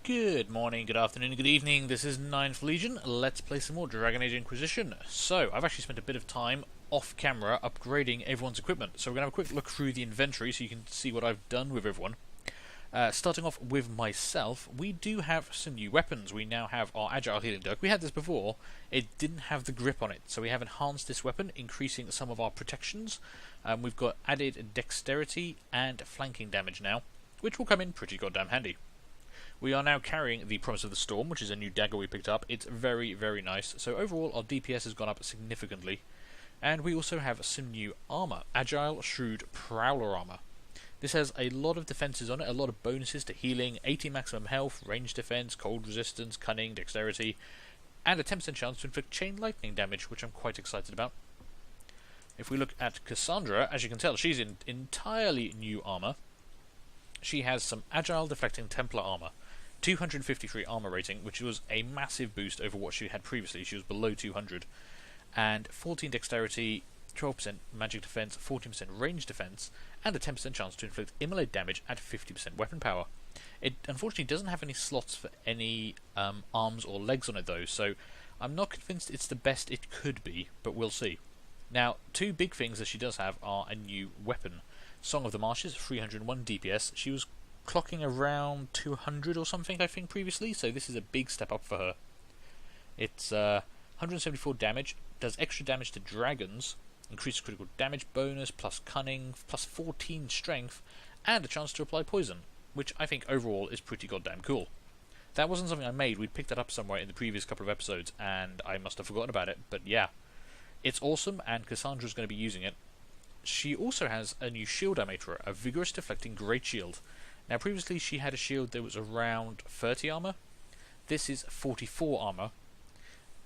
Good morning, good afternoon, good evening. This is Ninth Legion. Let's play some more Dragon Age Inquisition. So, I've actually spent a bit of time off camera upgrading everyone's equipment. So we're going to have a quick look through the inventory so you can see what I've done with everyone. Starting off with myself, we do have some new weapons. We now have our Agile Healing Dirk. We had this before. It didn't have the grip on it, so we have enhanced this weapon, increasing some of our protections. We've got added dexterity and flanking damage now, which will come in pretty goddamn handy. We are now carrying the Promise of the Storm, which is a new dagger we picked up. It's very, very nice. So overall, our DPS has gone up significantly. And we also have some new armor. Agile, Shrewd, Prowler armor. This has a lot of defenses on it, a lot of bonuses to healing, 80 maximum health, range defense, cold resistance, cunning, dexterity, and a 10% chance to inflict chain lightning damage, which I'm quite excited about. If we look at Cassandra, as you can tell, she's in entirely new armor. She has some Agile Deflecting Templar armor. 253 armor rating, which was a massive boost over what she had previously. She was below 200. And 14 dexterity, 12% magic defense, 14% range defense, and a 10% chance to inflict immolate damage at 50% weapon power. It unfortunately doesn't have any slots for any arms or legs on it though, so I'm not convinced it's the best it could be, but we'll see. Now, two big things that she does have are a new weapon. Song of the Marshes, 301 DPS. She was clocking around 200 or something, I think, previously, so this is a big step up for her. It's 174 damage, does extra damage to dragons, increased critical damage bonus, plus cunning, plus 14 strength, and a chance to apply poison, which I think overall is pretty goddamn cool. That wasn't something I made, we'd picked that up somewhere in the previous couple of episodes, and I must have forgotten about it, but yeah. It's awesome, and Cassandra's going to be using it. She also has a new shield armator, a vigorous deflecting great shield. Now previously she had a shield that was around 30 armor. This is 44 armor,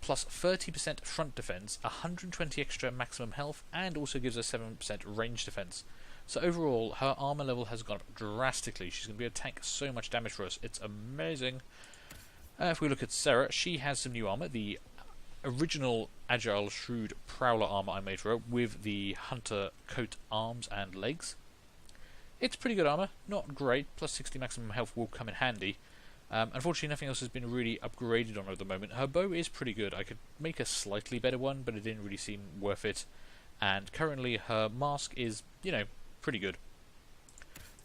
plus 30% front defense, 120 extra maximum health, and also gives her 7% range defense. So overall, her armor level has gone up drastically. She's going to be able to tank so much damage for us. It's amazing. If we look at Sarah, she has some new armor. The original Agile Shrewd Prowler armor I made for her with the Hunter coat arms and legs. It's pretty good armor, not great, plus 60 maximum health will come in handy. Unfortunately nothing else has been really upgraded on her at the moment. Her bow is pretty good, I could make a slightly better one, but it didn't really seem worth it. And currently her mask is, pretty good.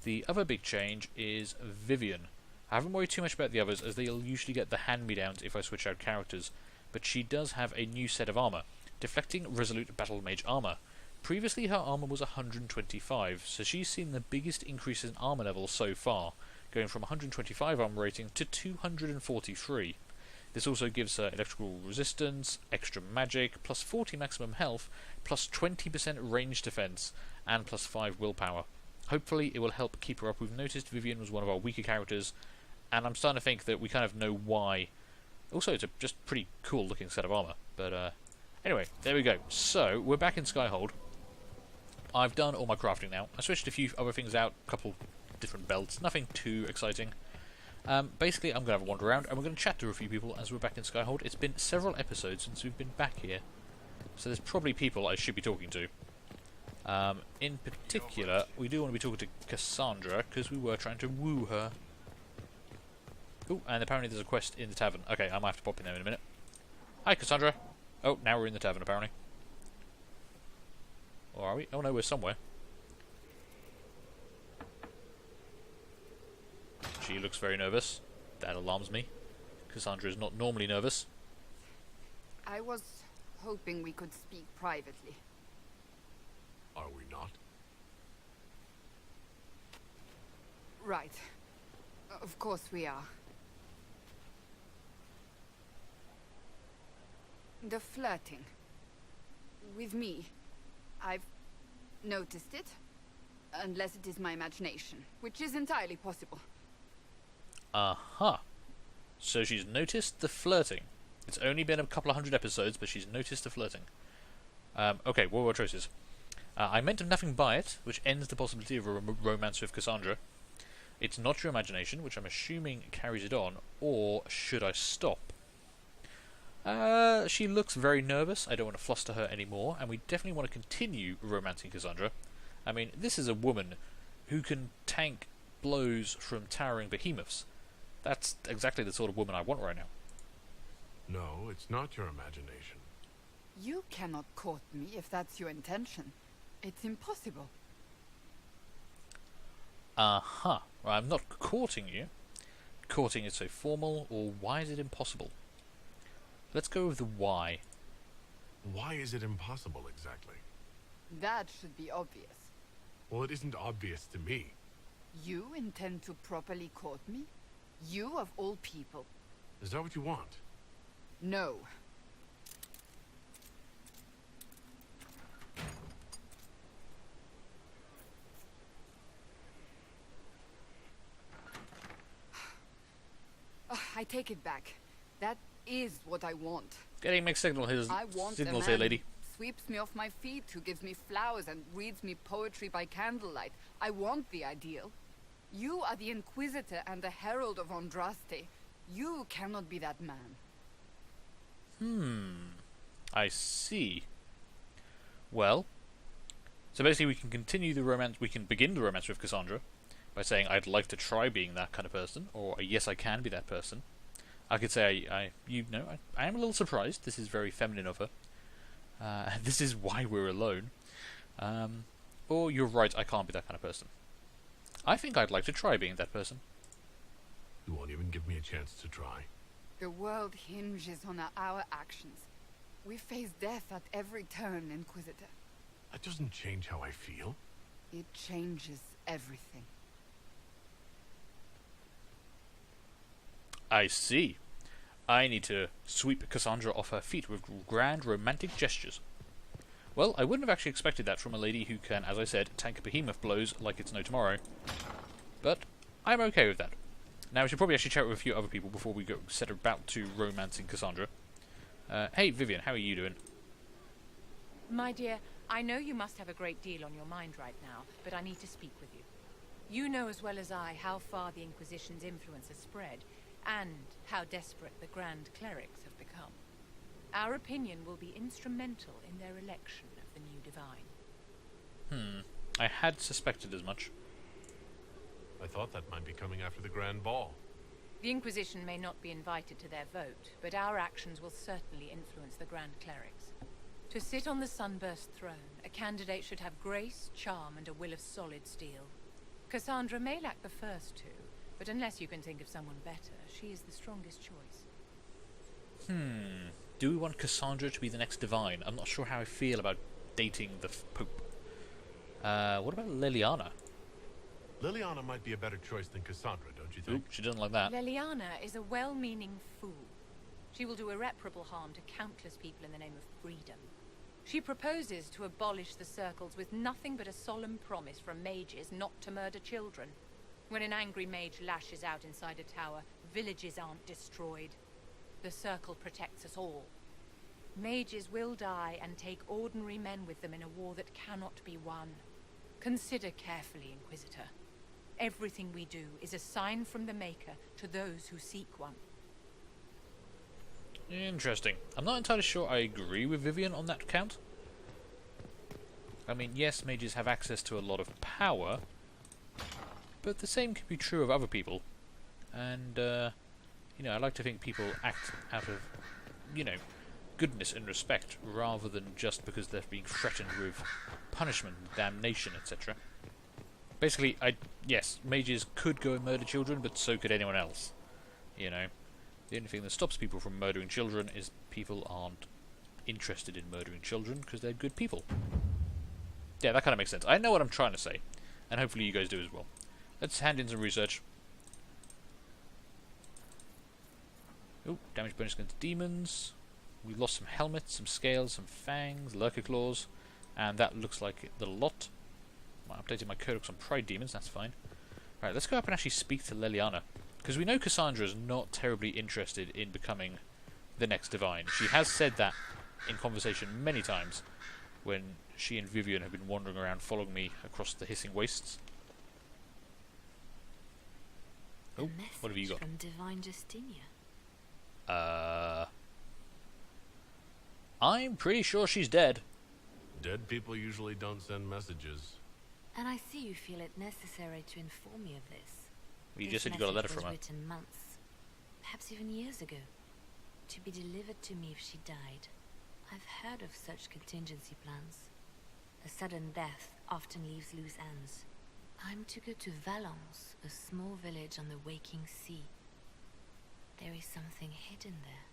The other big change is Vivian. I haven't worried too much about the others, as they'll usually get the hand-me-downs if I switch out characters, but she does have a new set of armor, Deflecting Resolute Battle Mage armor. Previously her armor was 125, so she's seen the biggest increase in armor level so far, going from 125 armor rating to 243. This also gives her electrical resistance, extra magic, plus 40 maximum health, plus 20% range defense, and plus 5 willpower. Hopefully it will help keep her up. We've noticed Vivian was one of our weaker characters, and I'm starting to think that we kind of know why. Also, it's a just pretty cool looking set of armor, but anyway, there we go. So, we're back in Skyhold. I've done all my crafting now. I switched a few other things out, a couple different belts, nothing too exciting. Basically, I'm going to have a wander around, and we're going to chat to a few people as we're back in Skyhold. It's been several episodes since we've been back here, so there's probably people I should be talking to. In particular, we do want to be talking to Cassandra, because we were trying to woo her. Oh, and apparently there's a quest in the tavern. Okay, I might have to pop in there in a minute. Hi, Cassandra. Oh, now we're in the tavern, apparently. Or are we? Oh no, we're somewhere. She looks very nervous. That alarms me. Cassandra is not normally nervous. I was hoping we could speak privately. Are we not? Right. Of course we are. The flirting. With me. I've noticed it. Unless it is my imagination, which is entirely possible. Aha. So she's noticed the flirting. It's only been a couple of hundred episodes, but she's noticed the flirting. Okay, what were our choices? I meant nothing by it, which ends the possibility of a romance with Cassandra. It's not your imagination, which I'm assuming carries it on, or should I stop? She looks very nervous. I don't want to fluster her anymore, and we definitely want to continue romancing Cassandra. I mean, this is a woman who can tank blows from towering behemoths. That's exactly the sort of woman I want right now. No, it's not your imagination. You cannot court me if that's your intention. It's impossible. Well, I'm not courting you. Courting is so formal, or why is it impossible? Let's go with the why. Why is it impossible exactly? That should be obvious. Well, it isn't obvious to me. You intend to properly court me? You of all people. Is that what you want? No. I take it back. That is what I want. Getting mixed signals I want here, a man lady. who sweeps me off my feet, who gives me flowers and reads me poetry by candlelight. I want the ideal. You are the Inquisitor and the Herald of Andraste. You cannot be that man. I see. Well, so basically we can continue the romance, we can begin the romance with Cassandra by saying I'd like to try being that kind of person, or yes, I can be that person. I could say I am a little surprised. This is very feminine of her. This is why we're alone. Or you're right, I can't be that kind of person. I think I'd like to try being that person. You won't even give me a chance to try. The world hinges on our actions. We face death at every turn, Inquisitor. That doesn't change how I feel. It changes everything. I see. I need to sweep Cassandra off her feet with grand romantic gestures. Well, I wouldn't have actually expected that from a lady who can, as I said, tank behemoth blows like it's no tomorrow. But I'm okay with that. Now we should probably actually chat with a few other people before we go set about to romancing Cassandra. Hey Vivian, how are you doing? My dear, I know you must have a great deal on your mind right now, but I need to speak with you. You know as well as I how far the Inquisition's influence has spread, and how desperate the Grand Clerics have become. Our opinion will be instrumental in their election of the new Divine. I had suspected as much. I thought that might be coming after the Grand Ball. The Inquisition may not be invited to their vote, but our actions will certainly influence the Grand Clerics. To sit on the Sunburst throne, a candidate should have grace, charm, and a will of solid steel. Cassandra may lack the first two, but unless you can think of someone better, she is the strongest choice. Do we want Cassandra to be the next Divine? I'm not sure how I feel about dating the Pope. What about Liliana? Liliana might be a better choice than Cassandra, don't you Ooh, think? she doesn't like that. Liliana is a well-meaning fool. She will do irreparable harm to countless people in the name of freedom. She proposes to abolish the circles with nothing but a solemn promise from mages not to murder children. When an angry mage lashes out inside a tower, villages aren't destroyed. The circle protects us all. Mages will die and take ordinary men with them in a war that cannot be won. Consider carefully, Inquisitor. Everything we do is a sign from the Maker to those who seek one. Interesting. I'm not entirely sure I agree with Vivian on that count. I mean, yes, mages have access to a lot of power, but the same can be true of other people. And, I like to think people act out of, goodness and respect, rather than just because they're being threatened with punishment, damnation, etc. Basically, yes, mages could go and murder children, but so could anyone else. The only thing that stops people from murdering children is people aren't interested in murdering children because they're good people. Yeah, that kind of makes sense. I know what I'm trying to say, and hopefully you guys do as well. Let's hand in some research. Oh, damage bonus against demons. We lost some helmets, some scales, some fangs, lurker claws, and that looks like the lot. I updated my codex on pride demons, that's fine. Right, let's go up and actually speak to Liliana. Because we know Cassandra is not terribly interested in becoming the next Divine. She has said that in conversation many times when she and Vivian have been wandering around following me across the hissing wastes. Oh, what have you got? From Divine Justinia. I'm pretty sure she's dead. Dead people usually don't send messages. And I see you feel it necessary to inform me of this. You This just said you got a letter message from her. was written months, perhaps even years ago, to be delivered to me if she died. I've heard of such contingency plans. A sudden death often leaves loose ends. I'm to go to Valence, a small village on the waking sea. There is something hidden there.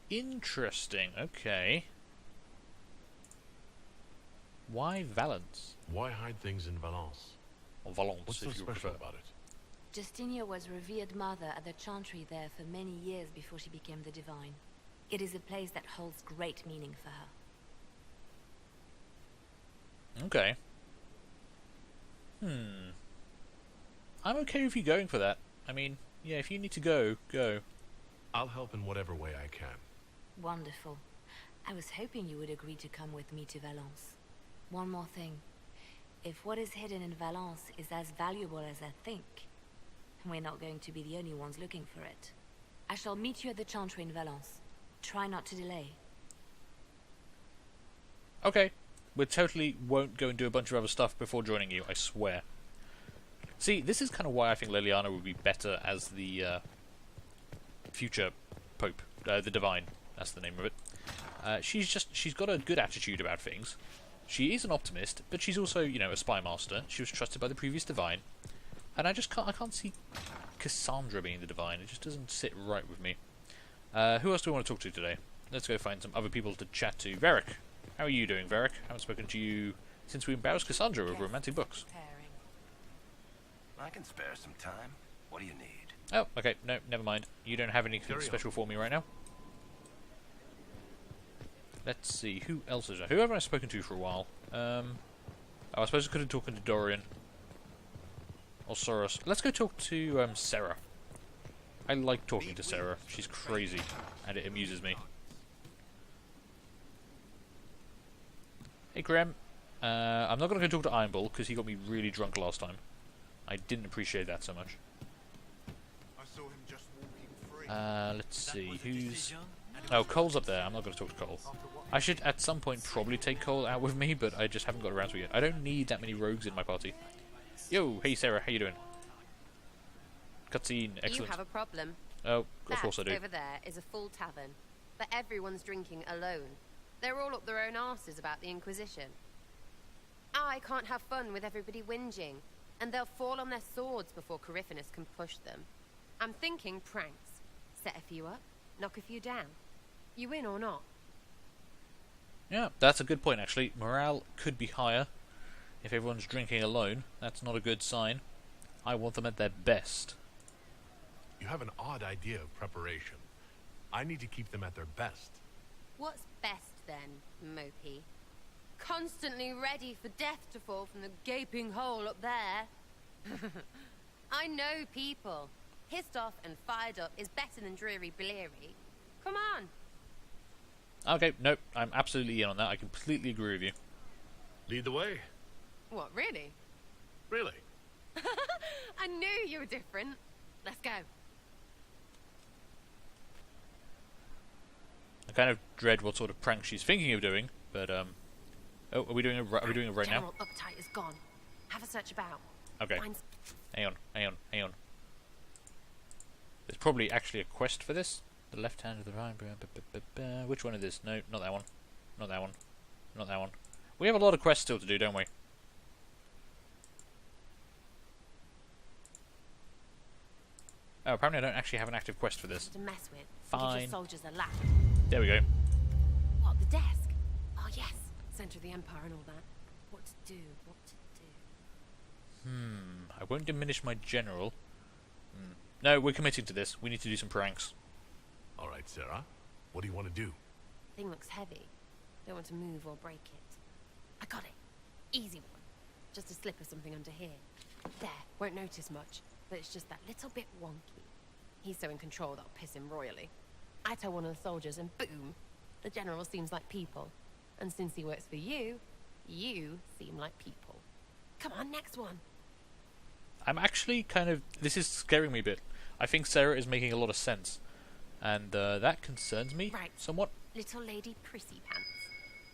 Interesting, okay. Why Valence? Why hide things in Valence? Or Valence, What's so if you special prefer. about it? Justinia was revered mother at the chantry there for many years before she became the divine. It is a place that holds great meaning for her. Okay. I'm okay with you going for that. I mean, yeah, if you need to go, go. I'll help in whatever way I can. Wonderful. I was hoping you would agree to come with me to Valence. One more thing. If what is hidden in Valence is as valuable as I think, we're not going to be the only ones looking for it. I shall meet you at the chantry in Valence. Try not to delay. Okay. We totally won't go and do a bunch of other stuff before joining you, I swear. See, this is kind of why I think Liliana would be better as the future Pope. The Divine. That's the name of it. She's got a good attitude about things. She is an optimist, but she's also, you know, a spy master. She was trusted by the previous Divine. And I can't see Cassandra being the Divine. It just doesn't sit right with me. Who else do we want to talk to today? Let's go find some other people to chat to. Varric. How are you doing, Varric? Haven't spoken to you since we embarrassed Cassandra over romantic books. I can spare some time. What do you need? Oh, okay. No, never mind. You don't have anything special for me right now. Let's see. Who else is there? Who haven't I spoken to for a while? I suppose I could have talked to Dorian. Or Soros. Let's go talk to Sarah. I like talking to Sarah. She's crazy. And it amuses me. Hey, Graham. I'm not going to go talk to Ironbull because he got me really drunk last time. I didn't appreciate that so much. I saw him just walking free. Let's see. Who's... Oh, Cole's up there. I'm not going to talk to Cole. I should, at some point, probably take Cole out with me, but I just haven't got around to it yet. I don't need that many rogues in my party. Yo, hey Sarah, how you doing? Cutscene, excellent. You have a problem. Oh, of course I do. Over there is a full tavern, but everyone's drinking alone. They're all up their own arses about the Inquisition. I can't have fun with everybody whinging, and they'll fall on their swords before Coryphanus can push them. I'm thinking pranks. Set a few up, knock a few down. You win or not? Yeah, that's a good point actually. Morale could be higher if everyone's drinking alone. That's not a good sign. I want them at their best. You have an odd idea of preparation. I need to keep them at their best. What's best then, Mopey? Constantly ready for death to fall from the gaping hole up there. I know people. Pissed off and fired up is better than dreary bleary. Come on. Okay, nope, I'm absolutely in on that. I completely agree with you. Lead the way. What, really? Really? I knew you were different. Let's go. I kind of dread what sort of prank she's thinking of doing, but oh, are we doing it right now? General Uptight is gone. Have a search about. Okay. Find... Hang on. There's probably actually a quest for this. The left hand of the right. Which one is this? No, not that one. Not that one. Not that one. We have a lot of quests still to do, don't we? Oh, apparently I don't actually have an active quest for this. To mess with. Fine. Give your soldiers a laugh. There we go. What, the desk? Oh yes, Centre of the Empire and all that. What to do? I won't diminish my general. No, we're committing to this. We need to do some pranks. All right, Sarah. What do you want to do? Thing looks heavy. Don't want to move or break it. I got it. Easy one. Just a slip or something under here. There, won't notice much, but it's just that little bit wonky. He's so in control that'll piss him royally. I tell one of the soldiers and boom, the general seems like people. And since he works for you, you seem like people. Come on, next one. I'm actually kind of... This is scaring me a bit. I think Sarah is making a lot of sense. And that concerns me somewhat. Little lady prissy pants.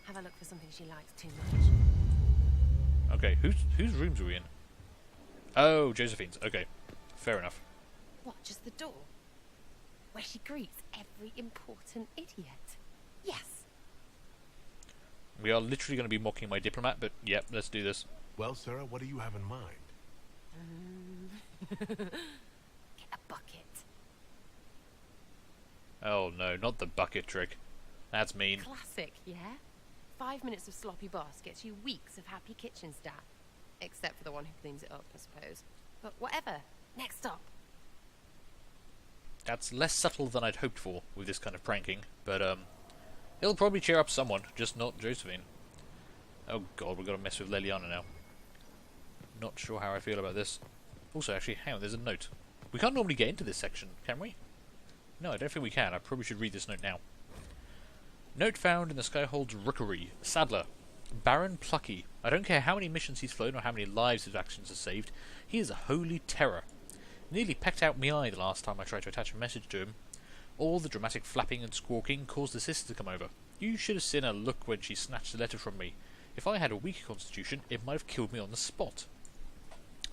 Have a look for something she likes too much. Okay, whose rooms are we in? Oh, Josephine's. Okay, fair enough. What, just the door? Where she greets every important idiot. Yes. We are literally going to be mocking my diplomat, but yep, let's do this. Well, Sarah, what do you have in mind? Get a bucket. Oh no, not the bucket trick. That's mean. Classic, yeah? 5 minutes of sloppy boss gets you weeks of happy kitchen staff. Except for the one who cleans it up, I suppose. But whatever. Next stop. That's less subtle than I'd hoped for with this kind of pranking, but it'll probably cheer up someone, just not Josephine. Oh god, we've got to mess with Leliana now. Not sure how I feel about this. Also, actually, hang on, there's a note. We can't normally get into this section, can we? No, I don't think we can. I probably should read this note now. Note found in the Skyhold's rookery. Sadler. Baron Plucky. I don't care how many missions he's flown or how many lives his actions have saved. He is a holy terror. Nearly pecked out me eye the last time I tried to attach a message to him. All the dramatic flapping and squawking caused the sister to come over. You should have seen her look when she snatched the letter from me. If I had a weaker constitution, it might have killed me on the spot.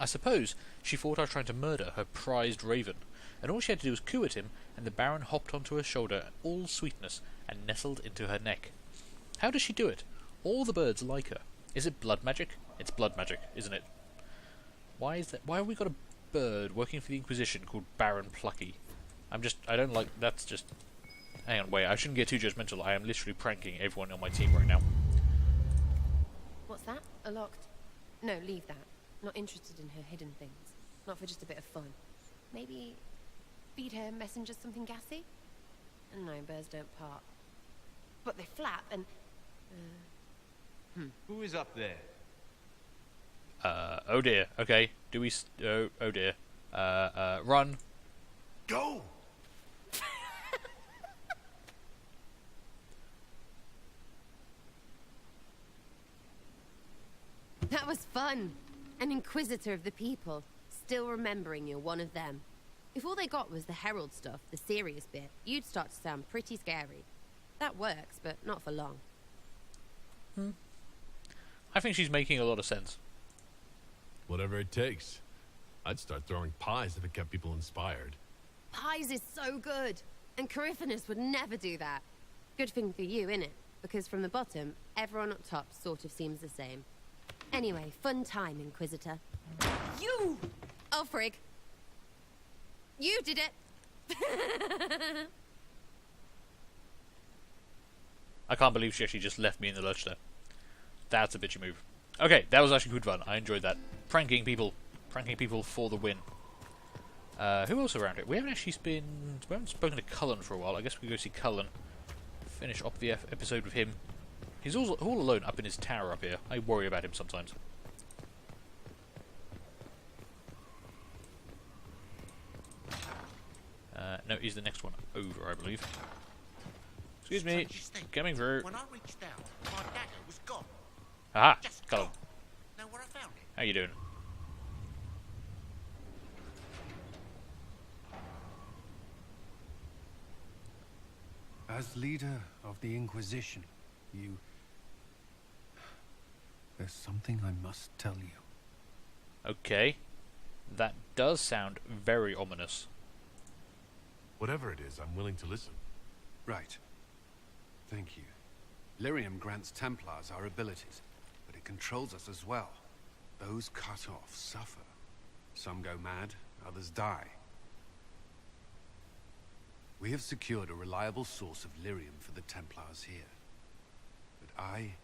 I suppose she thought I was trying to murder her prized raven, and all she had to do was coo at him, and the Baron hopped onto her shoulder, all sweetness, and nestled into her neck. How does she do it? All the birds like her. Is it blood magic? It's blood magic, isn't it? Why is that? Why have we got a bird working for the Inquisition called Baron Plucky? I don't like, that's just... Hang on, wait, I shouldn't get too judgmental. I am literally pranking everyone on my team right now. What's that? A locked... No, leave that. Not interested in her hidden things. Not for just a bit of fun. Maybe feed her messengers something gassy? No, birds don't part. But they flap and... Who is up there? Oh dear, okay. Do we... oh dear. Run. Go! That was fun. An inquisitor of the people, still remembering you're one of them. If all they got was the herald stuff, the serious bit, you'd start to sound pretty scary. That works, but not for long. I think she's making a lot of sense. Whatever it takes. I'd start throwing pies if it kept people inspired. Pies is so good, and Coryphanus would never do that. Good thing for you, innit? Because from the bottom, everyone up top sort of seems the same. Anyway, fun time, Inquisitor. You! Oh, frig. You did it! I can't believe she actually just left me in the lurch there. That's a bitchy move. Okay, that was actually good fun. I enjoyed that. Pranking people for the win. Who else around here? We haven't spoken to Cullen for a while. I guess we can go see Cullen. Finish up the episode with him. He's all alone up in his tower up here. I worry about him sometimes. No, he's the next one over, I believe. Excuse me, coming through. When I reached out, my dagger was gone. Aha, Just Cullen. gone. Know where I found it? How you doing? As leader of the Inquisition, you... There's something I must tell you. Okay. That does sound very ominous. Whatever it is, I'm willing to listen. Right. Thank you. Lyrium grants Templars our abilities, but it controls us as well. Those cut off suffer. Some go mad, others die. We have secured a reliable source of lyrium for the Templars here. But I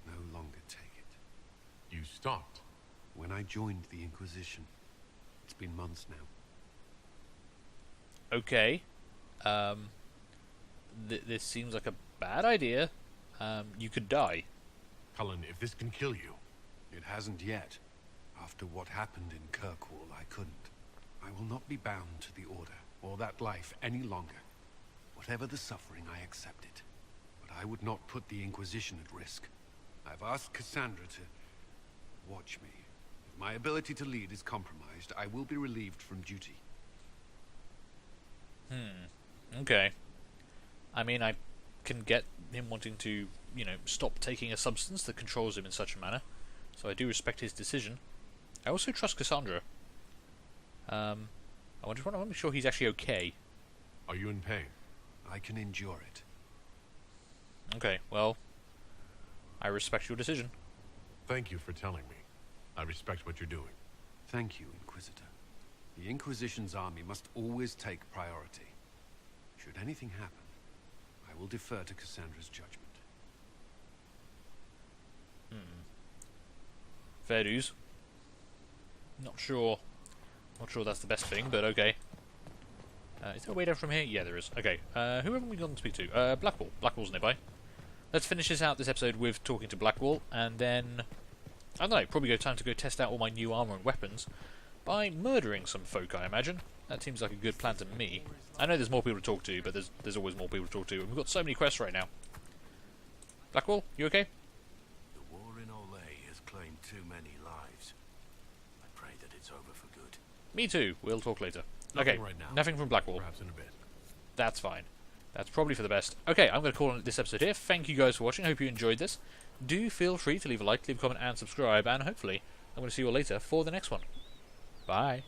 no longer take it. You stopped. When I joined the Inquisition, it's been months now. Okay. This seems like a bad idea. You could die. Cullen, if this can kill you... It hasn't yet. After what happened in Kirkwall, I couldn't. I will not be bound to the Order, or that life any longer. Whatever the suffering, I accept it. But I would not put the Inquisition at risk. I've asked Cassandra to watch me. If my ability to lead is compromised, I will be relieved from duty. Okay. I mean, I can get him wanting to, stop taking a substance that controls him in such a manner. So I do respect his decision. I also trust Cassandra. I just want to make sure he's actually okay. Are you in pain? I can endure it. Okay, well, I respect your decision. Thank you for telling me. I respect what you're doing. Thank you, Inquisitor. The Inquisition's army must always take priority. Should anything happen, I will defer to Cassandra's judgment. Fair dues. Not sure that's the best thing, but okay. Is there a way down from here? Yeah, there is. Okay, who haven't we gone to speak to? Blackwall. Blackwall's nearby. Let's finish this episode with talking to Blackwall, and then, I don't know, probably time to go test out all my new armor and weapons by murdering some folk, I imagine. That seems like a good plan to me. I know there's more people to talk to, but there's always more people to talk to, and we've got so many quests right now. Blackwall, you okay? The war in Olay has claimed too many lives. I pray that it's over for good. Me too. We'll talk later. Nothing Okay, right now. nothing from Blackwall. Perhaps in a bit. That's fine. That's probably for the best. Okay, I'm going to call on this episode here. Thank you guys for watching. I hope you enjoyed this. Do feel free to leave a like, leave a comment, and subscribe. And hopefully, I'm going to see you all later for the next one. Bye.